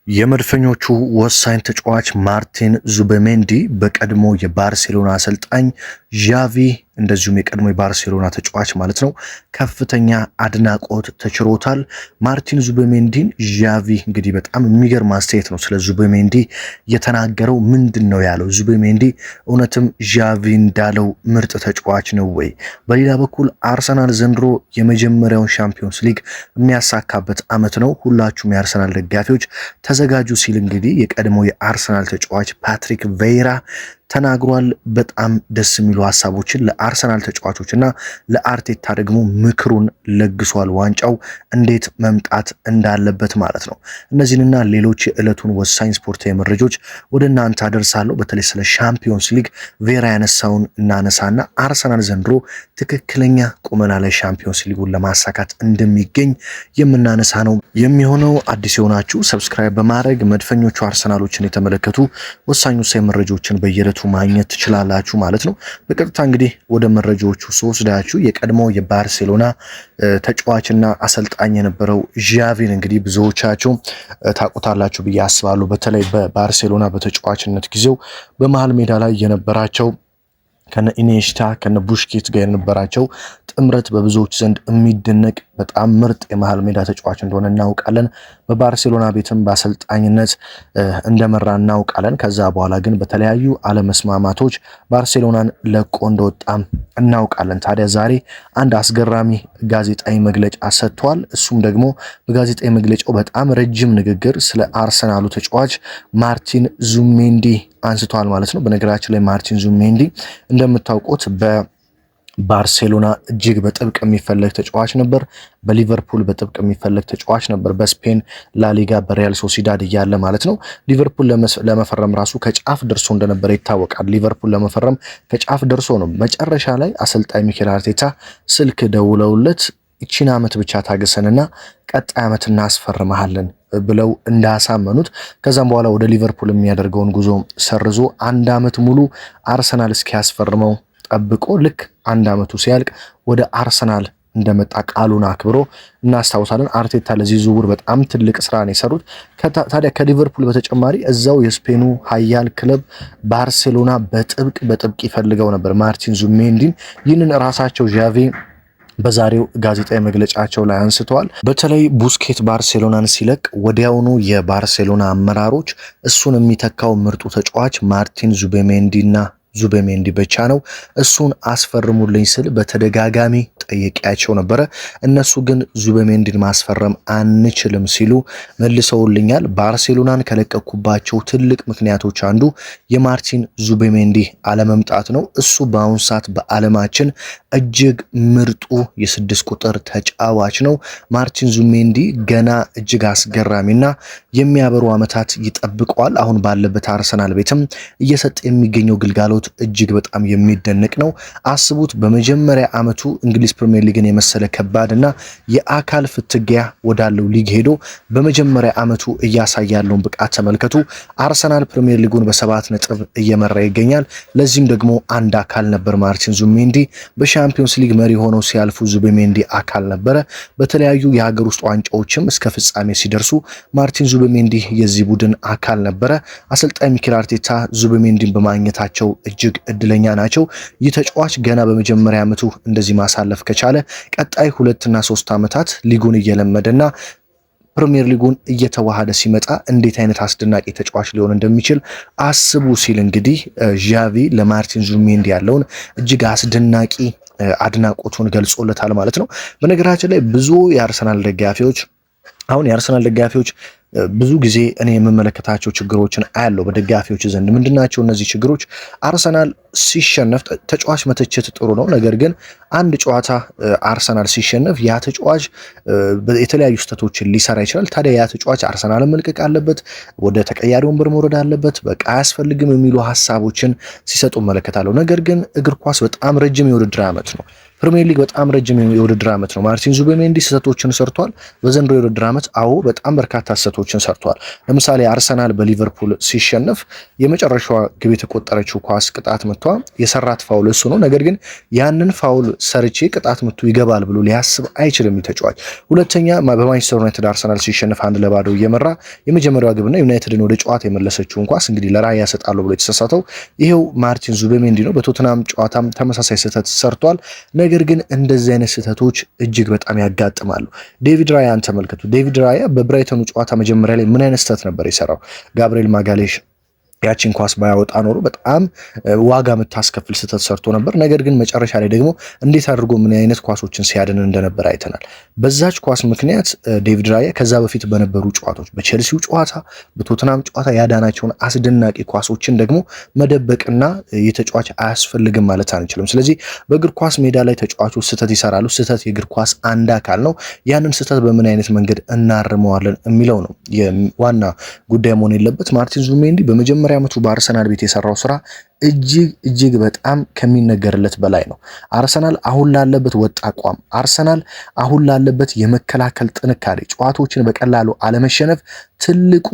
የመድፈኞቹ ወሳኝ ተጫዋች ማርቲን ዙቤሜንዲ በቀድሞ የባርሴሎና አሰልጣኝ ዣቪ እንደዚሁም የቀድሞ የባርሴሎና ተጫዋች ማለት ነው ከፍተኛ አድናቆት ተችሮታል። ማርቲን ዙቤሜንዲን ዣቪ እንግዲህ በጣም የሚገርም አስተያየት ነው ስለ ዙቤሜንዲ የተናገረው። ምንድነው ያለው? ዙቤሜንዲ እውነትም ዣቪ እንዳለው ምርጥ ተጫዋች ነው ወይ? በሌላ በኩል አርሰናል ዘንድሮ የመጀመሪያውን ሻምፒዮንስ ሊግ የሚያሳካበት አመት ነው። ሁላችሁም የአርሰናል ደጋፊዎች ተዘጋጁ ሲል እንግዲህ የቀድሞ የአርሰናል ተጫዋች ፓትሪክ ቬይራ ተናግሯል። በጣም ደስ የሚሉ ሐሳቦችን ለአርሰናል ተጫዋቾችና ለአርቴታ ደግሞ ምክሩን ለግሷል። ዋንጫው እንዴት መምጣት እንዳለበት ማለት ነው። እነዚህንና ሌሎች የዕለቱን ወሳኝ ስፖርታዊ መረጃዎች ወደ እናንተ አደርሳለሁ። በተለይ ስለ ሻምፒዮንስ ሊግ ቬራ ያነሳውን እናነሳና አርሰናል ዘንድሮ ትክክለኛ ቁመና ላይ ሻምፒዮንስ ሊጉን ለማሳካት እንደሚገኝ የምናነሳ ነው የሚሆነው። አዲስ የሆናችሁ ሰብስክራይብ በማድረግ መድፈኞቹ አርሰናሎችን የተመለከቱ ወሳኝ መረጃዎችን በየዕለቱ ማግኘት ትችላላችሁ ማለት ነው። በቀጥታ እንግዲህ ወደ መረጃዎቹ ስወስዳችሁ የቀድሞ የባርሴሎና ተጫዋችና አሰልጣኝ የነበረው ዣቪን እንግዲህ ብዙዎቻችሁ ታውቁታላችሁ ብዬ አስባለሁ። በተለይ በባርሴሎና በተጫዋችነት ጊዜው በመሃል ሜዳ ላይ የነበራቸው ከነ ኢኔስታ ከነ ቡሽኬት ጋር የነበራቸው ጥምረት በብዙዎች ዘንድ የሚደነቅ በጣም ምርጥ የመሃል ሜዳ ተጫዋች እንደሆነ እናውቃለን። በባርሴሎና ቤትም በአሰልጣኝነት እንደመራ እናውቃለን። ከዛ በኋላ ግን በተለያዩ አለመስማማቶች ባርሴሎናን ለቆ እንደወጣም እናውቃለን። ታዲያ ዛሬ አንድ አስገራሚ ጋዜጣዊ መግለጫ ሰጥቷል። እሱም ደግሞ በጋዜጣዊ መግለጫው በጣም ረጅም ንግግር ስለ አርሰናሉ ተጫዋች ማርቲን ዙቤሜንዲ አንስቷል ማለት ነው። በነገራችን ላይ ማርቲን ዙቤሜንዲ እንደምታውቁት ባርሴሎና እጅግ በጥብቅ የሚፈለግ ተጫዋች ነበር። በሊቨርፑል በጥብቅ የሚፈለግ ተጫዋች ነበር። በስፔን ላሊጋ በሪያል ሶሲዳድ እያለ ማለት ነው። ሊቨርፑል ለመፈረም ራሱ ከጫፍ ደርሶ እንደነበረ ይታወቃል። ሊቨርፑል ለመፈረም ከጫፍ ደርሶ ነው መጨረሻ ላይ አሰልጣኝ ሚኬል አርቴታ ስልክ ደውለውለት እቺን ዓመት ብቻ ታገሰንና ቀጣይ ዓመት እናስፈርመሃለን ብለው እንዳሳመኑት ከዛም በኋላ ወደ ሊቨርፑል የሚያደርገውን ጉዞ ሰርዞ አንድ ዓመት ሙሉ አርሰናል እስኪያስፈርመው ጠብቆ ልክ አንድ ዓመቱ ሲያልቅ ወደ አርሰናል እንደመጣ ቃሉን አክብሮ እናስታውሳለን። አርቴታ ለዚህ ዝውውር በጣም ትልቅ ስራ ነው የሰሩት። ታዲያ ከሊቨርፑል በተጨማሪ እዛው የስፔኑ ኃያል ክለብ ባርሴሎና በጥብቅ ይፈልገው ነበር ማርቲን ዙቤሜንዲን። ይህንን ራሳቸው ዣቪ በዛሬው ጋዜጣዊ መግለጫቸው ላይ አንስተዋል። በተለይ ቡስኬት ባርሴሎናን ሲለቅ ወዲያውኑ የባርሴሎና አመራሮች እሱን የሚተካው ምርጡ ተጫዋች ማርቲን ዙቤሜንዲ ብቻ ነው፣ እሱን አስፈርሙልኝ ስል በተደጋጋሚ ጠይቄያቸው ነበረ። እነሱ ግን ዙቤሜንዲን ማስፈረም አንችልም ሲሉ መልሰውልኛል። ባርሴሎናን ከለቀኩባቸው ትልቅ ምክንያቶች አንዱ የማርቲን ዙቤሜንዲ አለመምጣት ነው። እሱ በአሁኑ ሰዓት በዓለማችን እጅግ ምርጡ የ6 ቁጥር ተጫዋች ነው። ማርቲን ዙቤሜንዲ ገና እጅግ አስገራሚና የሚያበሩ ዓመታት ይጠብቀዋል። አሁን ባለበት አርሰናል ቤትም እየሰጠ የሚገኘው ግልጋሎት እጅግ በጣም የሚደነቅ ነው። አስቡት፣ በመጀመሪያ ዓመቱ እንግሊዝ ፕሪሚየር ሊግን የመሰለ ከባድና የአካል ፍትጊያ ወዳለው ሊግ ሄዶ በመጀመሪያ ዓመቱ እያሳያለውን ብቃት ተመልከቱ። አርሰናል ፕሪሚየር ሊጉን በ7 ነጥብ እየመራ ይገኛል። ለዚህም ደግሞ አንድ አካል ነበር ማርቲን ዙቤሜንዲ። በሻምፒዮንስ ሊግ መሪ ሆነው ሲያልፉ ዙቤሜንዲ አካል ነበረ። በተለያዩ የሀገር ውስጥ ዋንጫዎችም እስከ ፍጻሜ ሲደርሱ ማርቲን ዙቤሜንዲ የዚህ ቡድን አካል ነበረ። አሰልጣኝ ሚኬል አርቴታ ዙቤሜንዲን በማግኘታቸው እጅግ እድለኛ ናቸው። ይህ ተጫዋች ገና በመጀመሪያ ዓመቱ እንደዚህ ማሳለፍ ከቻለ ቀጣይ 2 እና 3 ዓመታት ሊጉን እየለመደና ፕሪሚየር ሊጉን እየተዋሃደ ሲመጣ እንዴት አይነት አስደናቂ ተጫዋች ሊሆን እንደሚችል አስቡ ሲል እንግዲህ ዣቪ ለማርቲን ዙቤሜንዲ ያለውን እጅግ አስደናቂ አድናቆቱን ገልጾለታል ማለት ነው። በነገራችን ላይ ብዙ የአርሰናል ደጋፊዎች ብዙ ጊዜ እኔ የምመለከታቸው ችግሮችን አያለው በደጋፊዎች ዘንድ። ምንድናቸው እነዚህ ችግሮች? አርሰናል ሲሸነፍ ተጫዋች መተቸት ጥሩ ነው። ነገር ግን አንድ ጨዋታ አርሰናል ሲሸነፍ ያ ተጫዋች የተለያዩ ስህተቶችን ሊሰራ ይችላል። ታዲያ ያ ተጫዋች አርሰናልን መልቀቅ አለበት፣ ወደ ተቀያሪ ወንበር መውረድ አለበት፣ በቃ አያስፈልግም የሚሉ ሀሳቦችን ሲሰጡ እመለከታለሁ። ነገር ግን እግር ኳስ በጣም ረጅም የውድድር ዓመት ነው። ፕሪሚየር ሊግ በጣም ረጅም የውድድር ዓመት ነው። ማርቲን ዙቤሜንዲ ስህተቶችን ሰርቷል። በዘንድሮ የውድድር ዓመት በጣም በርካታ ስህተቶችን ሰርቷል። ለምሳሌ አርሰናል በሊቨርፑል ሲሸነፍ የመጨረሻዋ ግብ የተቆጠረችው ኳስ ቅጣት ምቷ የሰራት ፋውል እሱ ነው። ነገር ግን ያንን ፋውል ሰርቼ ቅጣት ምቱ ይገባል ብሎ ሊያስብ አይችልም ተጫዋች። ሁለተኛ በማንቸስተር ዩናይትድ አርሰናል ሲሸነፍ 1-0 እየመራ የመጀመሪያዋ ግብና ዩናይትድን ወደ ጨዋታ የመለሰችውን ኳስ እንግዲህ ለራያ ያሰጣሉ ብሎ የተሳሳተው ይሄው ማርቲን ዙቤሜንዲ ነው። በቶተናም ጨዋታም ተመሳሳይ ስህተት ሰርቷል። ነገር ግን እንደዚህ አይነት ስህተቶች እጅግ በጣም ያጋጥማሉ። ዴቪድ ራያን ተመልከቱ። ዴቪድ ራያ በብራይተኑ ጨዋታ መጀመሪያ ላይ ምን አይነት ስህተት ነበር የሰራው? ጋብሪኤል ማጋሌሽ ያቺን ኳስ ባያወጣ ኖሮ በጣም ዋጋ የምታስከፍል ስህተት ሰርቶ ነበር። ነገር ግን መጨረሻ ላይ ደግሞ እንዴት አድርጎ ምን አይነት ኳሶችን ሲያድን እንደነበር አይተናል። በዛች ኳስ ምክንያት ዴቪድ ራያ ከዛ በፊት በነበሩ ጨዋታዎች በቼልሲው ጨዋታ፣ በቶትናም ጨዋታ ያዳናቸውን አስደናቂ ኳሶችን ደግሞ መደበቅና የተጫዋች አያስፈልግም ማለት አንችልም። ስለዚህ በእግር ኳስ ሜዳ ላይ ተጫዋቾች ስህተት ይሰራሉ። ስህተት የእግር ኳስ አንድ አካል ነው። ያንን ስህተት በምን አይነት መንገድ እናርመዋለን የሚለው ነው ዋና ጉዳይ መሆን የለበት። ማርቲን ዙቤሜንዲ በመጀመሪያ ዓመቱ በአርሰናል ቤት የሰራው ስራ እጅግ በጣም ከሚነገርለት በላይ ነው። አርሰናል አሁን ላለበት ወጥ አቋም፣ አርሰናል አሁን ላለበት የመከላከል ጥንካሬ፣ ጨዋታዎችን በቀላሉ አለመሸነፍ ትልቁ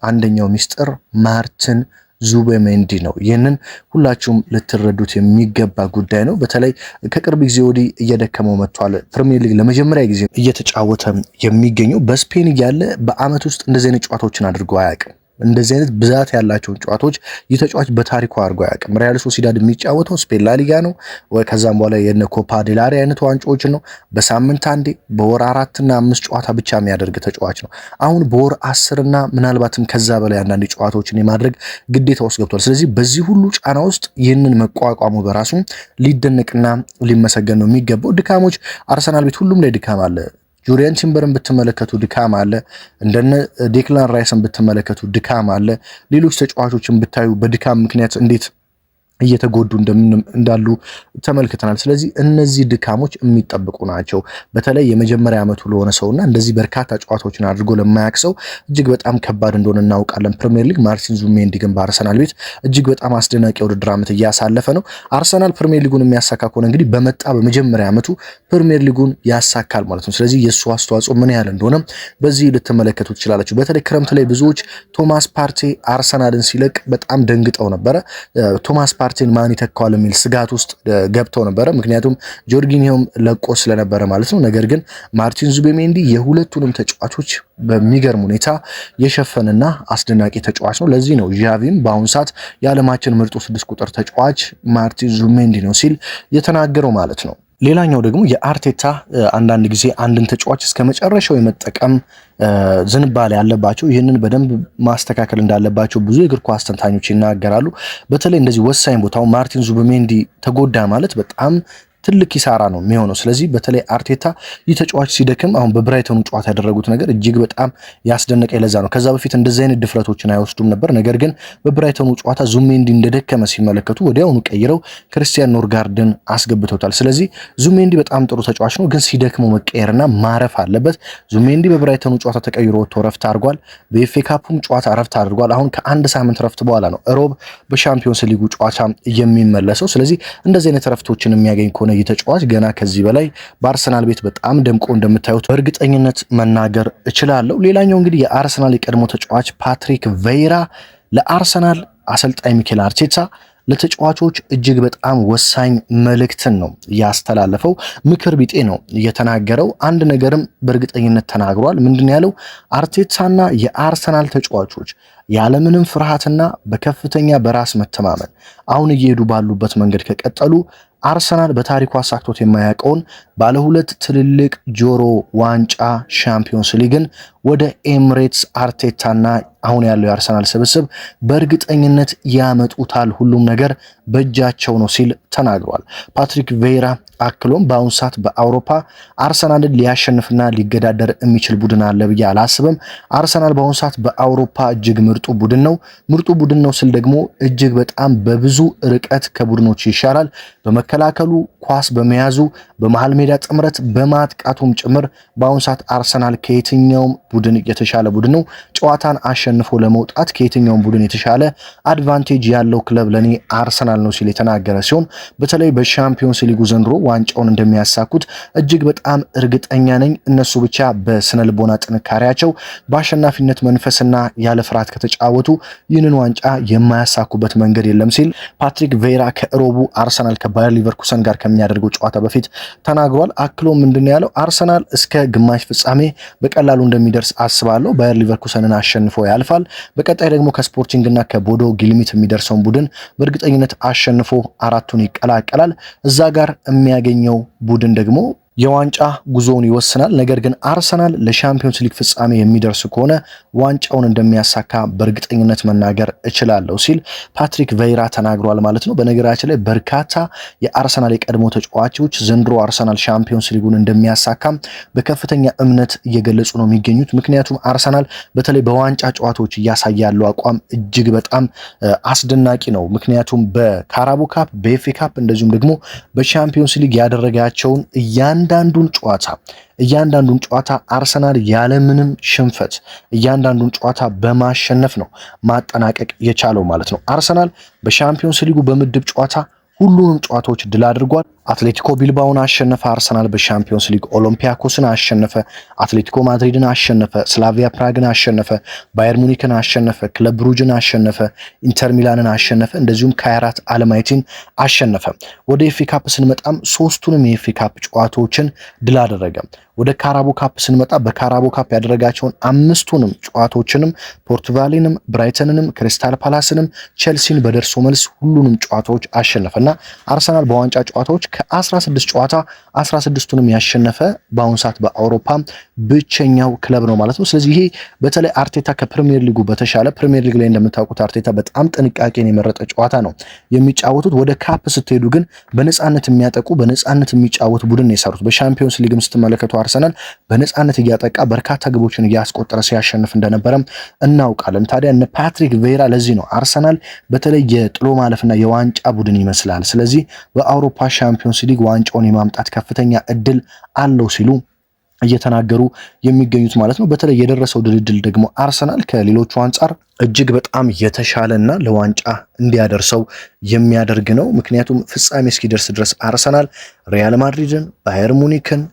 አንደኛው ሚስጥር ማርቲን ዙቤሜንዲ ነው። ይህንን ሁላችሁም ልትረዱት የሚገባ ጉዳይ ነው። በተለይ ከቅርብ ጊዜ ወዲህ እየደከመው መጥቷል። ፕሪሚየር ሊግ ለመጀመሪያ ጊዜ እየተጫወተ የሚገኘው በስፔን እያለ በአመት ውስጥ እንደዚህ አይነት ጨዋታዎችን አድርጎ አያውቅም። እንደዚህ አይነት ብዛት ያላቸውን ጨዋታዎች የተጫዋች በታሪኩ አድርጎ አያውቅም። ሪያል ሶሲዳድ የሚጫወተው ስፔን ላሊጋ ነው ወይ ከዛም በኋላ የነ ኮፓ ዴላሪ አይነት ዋንጫዎችን ነው። በሳምንት አንዴ በወር 4 እና 5 ጨዋታ ብቻ የሚያደርግ ተጫዋች ነው። አሁን በወር 10 እና ምናልባትም ከዛ በላይ አንዳንድ ጨዋታዎችን የማድረግ ግዴታ ውስጥ ገብቷል። ስለዚህ በዚህ ሁሉ ጫና ውስጥ ይህንን መቋቋሙ በራሱ ሊደነቅና ሊመሰገን ነው የሚገባው። ድካሞች አርሰናል ቤት ሁሉም ላይ ድካም አለ። ጁሪያን ቲምበርን ብትመለከቱ ድካም አለ። እንደነ ዴክላን ራይስን ብትመለከቱ ድካም አለ። ሌሎች ተጫዋቾችን ብታዩ በድካም ምክንያት እንዴት እየተጎዱ እንዳሉ ተመልክተናል። ስለዚህ እነዚህ ድካሞች የሚጠብቁ ናቸው። በተለይ የመጀመሪያ ዓመቱ ለሆነ ሰውና እንደዚህ በርካታ ጨዋታዎችን አድርጎ ለማያውቅ ሰው እጅግ በጣም ከባድ እንደሆነ እናውቃለን። ፕሪሚየር ሊግ ማርቲን ዙቤሜንዲ ግን በአርሰናል ቤት እጅግ በጣም አስደናቂ የውድድር ዓመት እያሳለፈ ነው። አርሰናል ፕሪሚየር ሊጉን የሚያሳካ ከሆነ እንግዲህ በመጣ በመጀመሪያ ዓመቱ ፕሪሚየር ሊጉን ያሳካል ማለት ነው። ስለዚህ የእሱ አስተዋጽኦ ምን ያህል እንደሆነ በዚህ ልትመለከቱ ትችላላችሁ። በተለይ ክረምት ላይ ብዙዎች ቶማስ ፓርቴ አርሰናልን ሲለቅ በጣም ደንግጠው ነበረ። ቶማስ ፓርቲን ማን ይተካዋል የሚል ስጋት ውስጥ ገብተው ነበረ። ምክንያቱም ጆርጊኒዮም ለቆ ስለነበረ ማለት ነው። ነገር ግን ማርቲን ዙቤሜንዲ የሁለቱንም ተጫዋቾች በሚገርም ሁኔታ የሸፈነና አስደናቂ ተጫዋች ነው። ለዚህ ነው ዣቪም በአሁኑ ሰዓት የዓለማችን ምርጡ 6 ቁጥር ተጫዋች ማርቲን ዙቤሜንዲ ነው ሲል የተናገረው ማለት ነው። ሌላኛው ደግሞ የአርቴታ አንዳንድ ጊዜ አንድን ተጫዋች እስከ መጨረሻው የመጠቀም ዝንባሌ ያለባቸው፣ ይህንን በደንብ ማስተካከል እንዳለባቸው ብዙ የእግር ኳስ ተንታኞች ይናገራሉ። በተለይ እንደዚህ ወሳኝ ቦታው ማርቲን ዙቤሜንዲ ተጎዳ ማለት በጣም ትልቅ ኪሳራ ነው የሚሆነው። ስለዚህ በተለይ አርቴታ ይህ ተጫዋች ሲደክም አሁን በብራይተኑ ጨዋታ ያደረጉት ነገር እጅግ በጣም ያስደነቀ ለዛ ነው። ከዛ በፊት እንደዚህ አይነት ድፍረቶችን አይወስዱም ነበር። ነገር ግን በብራይተኑ ጨዋታ ዙሜንዲ እንደደከመ ሲመለከቱ ወዲያውኑ ቀይረው ክርስቲያን ኖርጋርድን አስገብተውታል። ስለዚህ ዙሜንዲ በጣም ጥሩ ተጫዋች ነው፣ ግን ሲደክመው መቀየርና ማረፍ አለበት። ዙሜንዲ በብራይተኑ ጨዋታ ተቀይሮ ወጥቶ ረፍት አድርጓል። በኤፍኤ ካፑም ጨዋታ ረፍት አድርጓል። አሁን ከአንድ ሳምንት ረፍት በኋላ ነው ሮብ በሻምፒዮንስ ሊጉ ጨዋታ የሚመለሰው። ስለዚህ እንደዚህ አይነት ረፍቶችን የሚያገኝ ከሆነ ተጫዋች ገና ከዚህ በላይ በአርሰናል ቤት በጣም ደምቆ እንደምታዩት በእርግጠኝነት መናገር እችላለሁ። ሌላኛው እንግዲህ የአርሰናል የቀድሞ ተጫዋች ፓትሪክ ቬይራ ለአርሰናል አሰልጣኝ ሚኬል አርቴታ ለተጫዋቾች እጅግ በጣም ወሳኝ መልእክትን ነው ያስተላለፈው። ምክር ቢጤ ነው የተናገረው። አንድ ነገርም በእርግጠኝነት ተናግሯል። ምንድን ያለው? አርቴታና የአርሰናል ተጫዋቾች ያለምንም ፍርሃትና በከፍተኛ በራስ መተማመን አሁን እየሄዱ ባሉበት መንገድ ከቀጠሉ አርሰናል በታሪኩ አሳክቶት የማያውቀውን ባለሁለት ትልልቅ ጆሮ ዋንጫ ሻምፒዮንስ ሊግን ወደ ኤምሬትስ አርቴታና አሁን ያለው የአርሰናል ስብስብ በእርግጠኝነት ያመጡታል። ሁሉም ነገር በእጃቸው ነው ሲል ተናግሯል ፓትሪክ ቬይራ። አክሎም በአሁኑ ሰዓት በአውሮፓ አርሰናልን ሊያሸንፍና ሊገዳደር የሚችል ቡድን አለ ብዬ አላስብም። አርሰናል በአሁኑ ሰዓት በአውሮፓ እጅግ ምርጡ ቡድን ነው። ምርጡ ቡድን ነው ስል ደግሞ እጅግ በጣም በብዙ ርቀት ከቡድኖች ይሻላል። በመከላከሉ፣ ኳስ በመያዙ፣ በመሃል ሜዳ ጥምረት፣ በማጥቃቱም ጭምር በአሁኑ ሰዓት አርሰናል ከየትኛውም ቡድን የተሻለ ቡድን ነው። ጨዋታን አሸንፎ ለመውጣት ከየትኛውም ቡድን የተሻለ አድቫንቴጅ ያለው ክለብ ለኔ አርሰናል ነው ሲል የተናገረ ሲሆን በተለይ በሻምፒዮንስ ሊጉ ዘንድሮ ዋንጫውን እንደሚያሳኩት እጅግ በጣም እርግጠኛ ነኝ። እነሱ ብቻ በስነ ልቦና ጥንካሬያቸው በአሸናፊነት መንፈስና ያለ ፍርሃት ከተጫወቱ ይህንን ዋንጫ የማያሳኩበት መንገድ የለም ሲል ፓትሪክ ቬራ ከሮቡ አርሰናል ከባየር ሊቨርኩሰን ጋር ከሚያደርገው ጨዋታ በፊት ተናግሯል። አክሎ ምንድነው ያለው? አርሰናል እስከ ግማሽ ፍጻሜ በቀላሉ እንደሚደርስ አስባለሁ። ባየር ሊቨርኩሰንን አሸንፎ ያልፋል። በቀጣይ ደግሞ ከስፖርቲንግ እና ከቦዶ ግሊምት የሚደርሰውን ቡድን በእርግጠኝነት አሸንፎ አራቱን ይቀላቀላል። እዛ ጋር የሚያገኘው ቡድን ደግሞ የዋንጫ ጉዞውን ይወስናል። ነገር ግን አርሰናል ለሻምፒዮንስ ሊግ ፍጻሜ የሚደርስ ከሆነ ዋንጫውን እንደሚያሳካ በእርግጠኝነት መናገር እችላለሁ ሲል ፓትሪክ ቬራ ተናግሯል ማለት ነው። በነገራችን ላይ በርካታ የአርሰናል የቀድሞ ተጫዋቾች ዘንድሮ አርሰናል ሻምፒዮንስ ሊጉን እንደሚያሳካም በከፍተኛ እምነት እየገለጹ ነው የሚገኙት። ምክንያቱም አርሰናል በተለይ በዋንጫ ጨዋታዎች እያሳየ ያለው አቋም እጅግ በጣም አስደናቂ ነው። ምክንያቱም በካራቦ ካፕ፣ በኤፍኤ ካፕ እንደዚሁም ደግሞ በሻምፒዮንስ ሊግ ያደረጋቸውን እያንዳንዱን ጨዋታ አርሰናል ያለምንም ሽንፈት እያንዳንዱን ጨዋታ በማሸነፍ ነው ማጠናቀቅ የቻለው ማለት ነው። አርሰናል በሻምፒዮንስ ሊጉ በምድብ ጨዋታ ሁሉንም ጨዋታዎች ድል አድርጓል። አትሌቲኮ ቢልባውን አሸነፈ። አርሰናል በሻምፒዮንስ ሊግ ኦሎምፒያኮስን አሸነፈ። አትሌቲኮ ማድሪድን አሸነፈ። ስላቪያ ፕራግን አሸነፈ። ባየር ሙኒክን አሸነፈ። ክለብ ብሩጅን አሸነፈ። ኢንተር ሚላንን አሸነፈ። እንደዚሁም ካይራት አልማቲን አሸነፈ። ወደ ኤፍኤ ካፕ ስንመጣም ሶስቱንም የኤፍኤ ካፕ ጨዋታዎችን ድል አደረገ። ወደ ካራቦ ካፕ ስንመጣ በካራቦ ካፕ ያደረጋቸውን አምስቱንም ጨዋታዎችንም ፖርቱቫሌንም፣ ብራይተንንም፣ ክሪስታል ፓላስንም፣ ቼልሲን በደርሶ መልስ ሁሉንም ጨዋታዎች አሸነፈና አርሰናል በዋንጫ ጨዋታዎች ከ16 ጨዋታ 16ቱንም ያሸነፈ በአሁኑ ሰዓት በአውሮፓ ብቸኛው ክለብ ነው ማለት ነው። ስለዚህ ይሄ በተለይ አርቴታ ከፕሪሚየር ሊጉ በተሻለ ፕሪሚየር ሊግ ላይ እንደምታውቁት አርቴታ በጣም ጥንቃቄን የመረጠ ጨዋታ ነው የሚጫወቱት። ወደ ካፕ ስትሄዱ ግን በነፃነት የሚያጠቁ በነፃነት የሚጫወቱ ቡድን የሰሩት። በሻምፒዮንስ ሊግም ስትመለከቱ አርሰናል በነፃነት እያጠቃ በርካታ ግቦችን እያስቆጠረ ሲያሸንፍ እንደነበረም እናውቃለን። ታዲያ እነ ፓትሪክ ቬራ ለዚህ ነው አርሰናል በተለይ የጥሎ ማለፍና የዋንጫ ቡድን ይመስላል፣ ስለዚህ በአውሮፓ ሻምፒዮንስ ሊግ ዋንጫውን የማምጣት ከፍተኛ እድል አለው ሲሉ እየተናገሩ የሚገኙት ማለት ነው። በተለይ የደረሰው ድልድል ደግሞ አርሰናል ከሌሎቹ አንጻር እጅግ በጣም የተሻለና ለዋንጫ እንዲያደርሰው የሚያደርግ ነው። ምክንያቱም ፍጻሜ እስኪደርስ ድረስ አርሰናል ሪያል ማድሪድን፣ ባየር ሙኒክን፣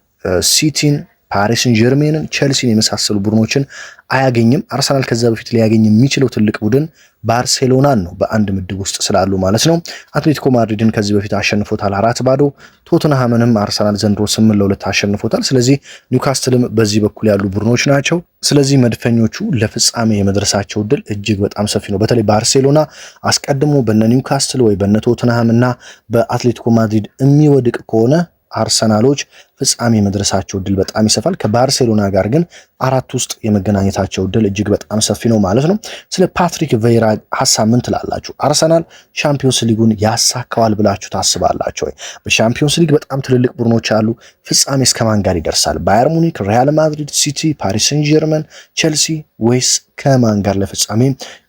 ሲቲን፣ ፓሪስን ጀርሜንን፣ ቼልሲን የመሳሰሉ ቡድኖችን አያገኝም። አርሰናል ከዛ በፊት ሊያገኝ የሚችለው ትልቅ ቡድን ባርሴሎናን ነው በአንድ ምድብ ውስጥ ስላሉ ማለት ነው። አትሌቲኮ ማድሪድን ከዚህ በፊት አሸንፎታል 4-0። ቶተንሃምንም አርሰናል ዘንድሮ 8-2 አሸንፎታል። ስለዚህ ኒውካስትልም በዚህ በኩል ያሉ ቡድኖች ናቸው። ስለዚህ መድፈኞቹ ለፍጻሜ የመድረሳቸው እድል እጅግ በጣም ሰፊ ነው። በተለይ ባርሴሎና አስቀድሞ በነ ኒውካስትል ወይ በነ ቶተንሃም እና በአትሌቲኮ ማድሪድ የሚወድቅ ከሆነ አርሰናሎች ፍጻሜ መድረሳቸው እድል በጣም ይሰፋል። ከባርሴሎና ጋር ግን 4 ውስጥ የመገናኘታቸው እድል እጅግ በጣም ሰፊ ነው ማለት ነው። ስለ ፓትሪክ ቬራ ሐሳብ ምን ትላላችሁ? አርሰናል ሻምፒዮንስ ሊጉን ያሳካዋል ብላችሁ ታስባላችሁ ወይ? በሻምፒዮንስ ሊግ በጣም ትልልቅ ቡድኖች አሉ። ፍጻሜ እስከማን ጋር ይደርሳል? ባየር ሙኒክ፣ ሪያል ማድሪድ፣ ሲቲ፣ ፓሪስ ሴን ጀርመን፣ ቼልሲ ወይስ ከማን ጋር ለፍጻሜ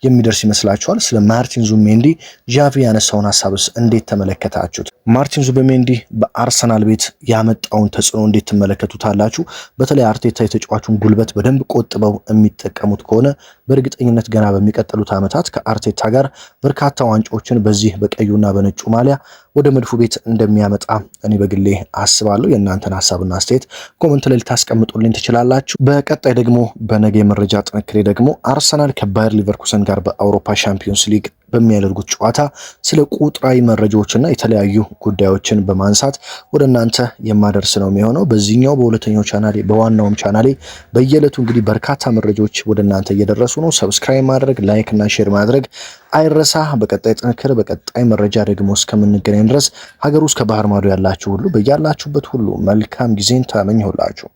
የሚደርስ ይመስላችኋል? ስለ ማርቲን ዙቢሜንዲ ዣቪ ያነሳውን ሐሳብስ እንዴት ተመለከታችሁት? ማርቲን ዙቢሜንዲ በአርሰናል ቤት ያመጣውን ተጽዕኖ እንዴት ትመለከቱታላችሁ? በተለይ አርቴታ የተጫዋቹን ጉልበት በደንብ ቆጥበው የሚጠቀሙት ከሆነ በእርግጠኝነት ገና በሚቀጥሉት ዓመታት ከአርቴታ ጋር በርካታ ዋንጫዎችን በዚህ በቀዩና በነጩ ማሊያ ወደ መድፉ ቤት እንደሚያመጣ እኔ በግሌ አስባለሁ። የእናንተን ሐሳብና አስተያየት ኮሜንት ላይ ልታስቀምጡልኝ ትችላላችሁ። በቀጣይ ደግሞ በነገ የመረጃ ጥንክሬ ደግሞ አርሰናል ከባየር ሊቨርኩሰን ጋር በአውሮፓ ሻምፒዮንስ ሊግ በሚያደርጉት ጨዋታ ስለ ቁጥራዊ መረጃዎችና የተለያዩ ጉዳዮችን በማንሳት ወደ እናንተ የማደርስ ነው የሚሆነው። በዚህኛው በሁለተኛው ቻናሌ በዋናውም ቻናሌ በየዕለቱ እንግዲህ በርካታ መረጃዎች ወደ እናንተ እየደረሱ ነው። ሰብስክራይብ ማድረግ፣ ላይክ እና ሼር ማድረግ አይረሳ። በቀጣይ ጥንክር በቀጣይ መረጃ ደግሞ እስከምንገናኝ ድረስ ሀገር ውስጥ ከባህር ማዶ ያላችሁ ሁሉ በያላችሁበት ሁሉ መልካም ጊዜን ተመኘሁላችሁ።